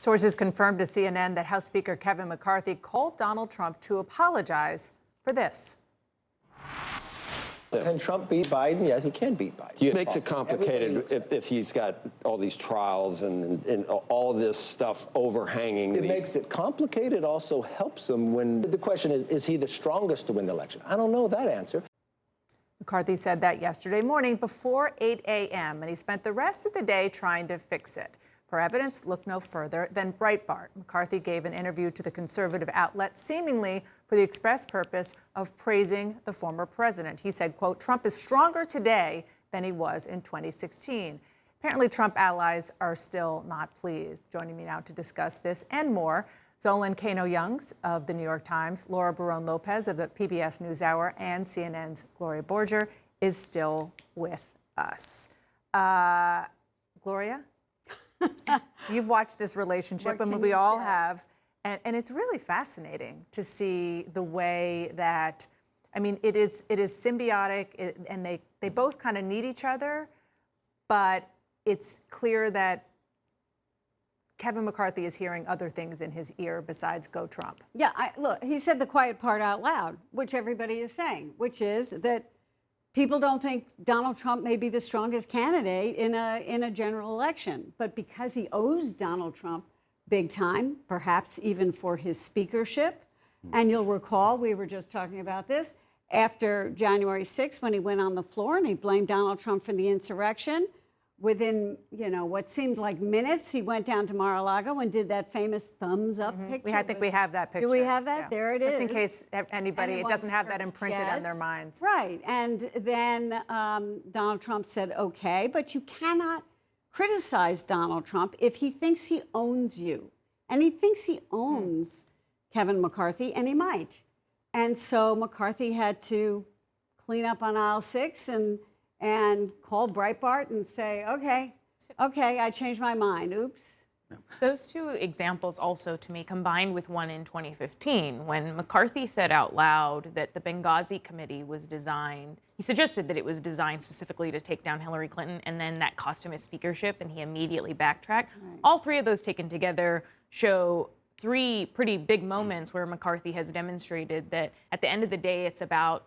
Sources confirmed to CNN that House Speaker Kevin McCarthy called Donald Trump to apologize for this. Can Trump beat Biden? Yes, he can beat Biden. It makes it complicated if he's got all these trials and all this stuff overhanging. It makes it complicated. It also helps him when the question is he the strongest to win the election? I don't know that answer. McCarthy said that yesterday morning before 8 a.m., and he spent the rest of the day trying to fix it. For evidence, look no further than Breitbart. McCarthy gave an interview to the conservative outlet, seemingly for the express purpose of praising the former president. He said, quote, Trump is stronger today than he was in 2016. Apparently, Trump allies are still not pleased. Joining me now to discuss this and more, Zolan Kano-Youngs of the New York Times, Laura Barron-Lopez of the PBS NewsHour, and CNN's Gloria Borger is still with us. Gloria, you've watched this relationship, and we all have. And it's really fascinating to see the way that, I mean, it is symbiotic, and they both kind of need each other, but it's clear that Kevin McCarthy is hearing other things in his ear besides "Go Trump." Yeah, look, he said the quiet part out loud, which everybody is saying, which is that people don't think Donald Trump may be the strongest candidate in a general election, but because he owes Donald Trump big time, perhaps even for his speakership. And you'll recall, we were just talking about this, after January 6th, when he went on the floor and he blamed Donald Trump for the insurrection, within, what seemed like minutes, he went down to Mar-a-Lago and did that famous thumbs up picture. I think we have that picture. Do we have that? Yeah. There it is. Just in case anybody, it doesn't have that imprinted on their minds. Right. And then Donald Trump said, okay, but you cannot criticize Donald Trump if he thinks he owns you. And he thinks he owns Kevin McCarthy, and he might. And so McCarthy had to clean up on aisle 6 and call Breitbart and say, okay, I changed my mind. Oops. Those two examples also, to me, combined with one in 2015, when McCarthy said out loud that the Benghazi committee was designed, he suggested that it was designed specifically to take down Hillary Clinton, and then that cost him his speakership, and he immediately backtracked. Right. All three of those taken together show three pretty big moments where McCarthy has demonstrated that at the end of the day, it's about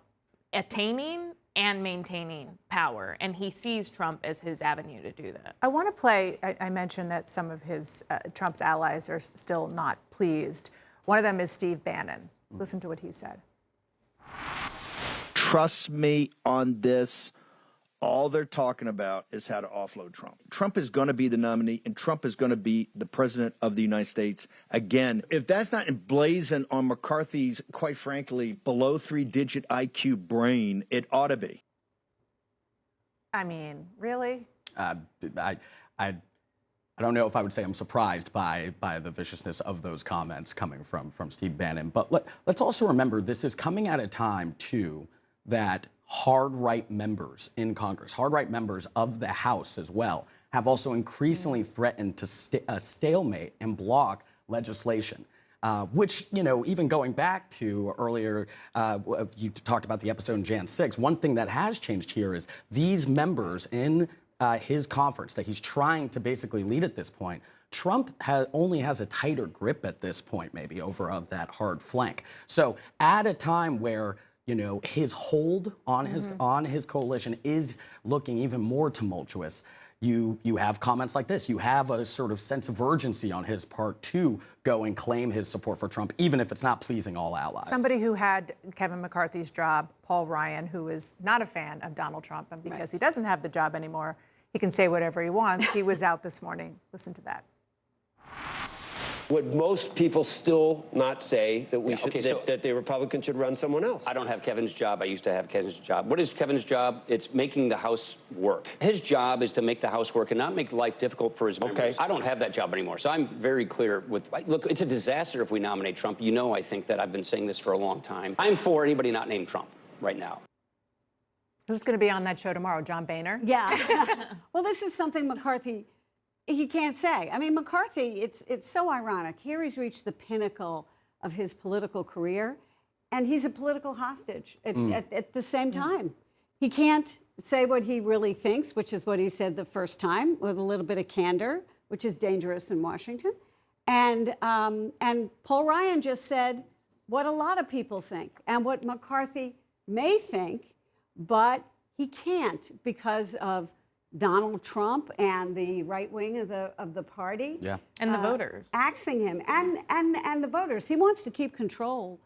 attaining and maintaining power, and he sees Trump as his avenue to do that. I want to play, I mentioned that some of his Trump's allies are still not pleased. One of them is Steve Bannon. Listen to what he said. Trust me on this. All they're talking about is how to offload Trump. Trump is going to be the nominee, and Trump is going to be the president of the United States again. If that's not emblazoned on McCarthy's, quite frankly, below 3-digit IQ brain, it ought to be. I mean, really? I don't know if I would say I'm surprised by the viciousness of those comments coming from Steve Bannon. But let's also remember, this is coming at a time, too, that hard right members in Congress, hard right members of the House as well, have also increasingly threatened to stalemate and block legislation. Which, even going back to earlier, you talked about the episode in Jan 6, one thing that has changed here is these members in his conference that he's trying to basically lead at this point, Trump only has a tighter grip at this point, maybe, over of that hard flank. So at a time where his hold on his coalition is looking even more tumultuous, you have comments like this. You have a sort of sense of urgency on his part to go and claim his support for Trump, even if it's not pleasing all allies. Somebody who had Kevin McCarthy's job, Paul Ryan, who is not a fan of Donald Trump, and because he doesn't have the job anymore, he can say whatever he wants. He was out this morning. Listen to that. Would most people still not say that that the Republicans should run someone else? I don't have Kevin's job. I used to have Kevin's job. What is Kevin's job? It's making the House work. His job is to make the House work and not make life difficult for his members. Okay. I don't have that job anymore, so I'm very clear with. Look, it's a disaster if we nominate Trump. I think that I've been saying this for a long time. I'm for anybody not named Trump right now. Who's going to be on that show tomorrow? John Boehner? Yeah. Well, this is something McCarthy. He can't say. I mean, McCarthy, it's so ironic. Here he's reached the pinnacle of his political career, and he's a political hostage at the same time. He can't say what he really thinks, which is what he said the first time, with a little bit of candor, which is dangerous in Washington. And Paul Ryan just said what a lot of people think and what McCarthy may think, but he can't because of Donald Trump and the right wing of the party. Yeah. And the voters. Axing him and the voters. He wants to keep control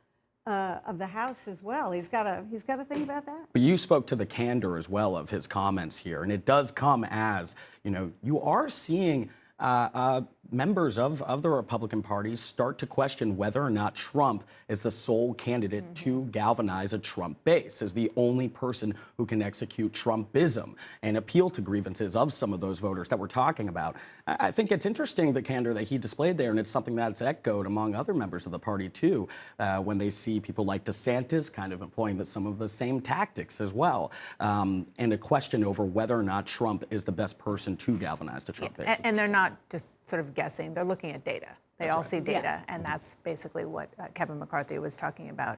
of the House as well. He's got to think about that. But you spoke to the candor as well of his comments here, and it does come as, you are seeing members of the Republican Party start to question whether or not Trump is the sole candidate to galvanize a Trump base, as the only person who can execute Trumpism and appeal to grievances of some of those voters that we're talking about. I think it's interesting, the candor that he displayed there, and it's something that's echoed among other members of the party too, when they see people like DeSantis kind of employing some of the same tactics as well, and a question over whether or not Trump is the best person to galvanize the Trump base. And they're not just sort of guessing, they're looking at data. They all see data, and that's basically what Kevin McCarthy was talking about.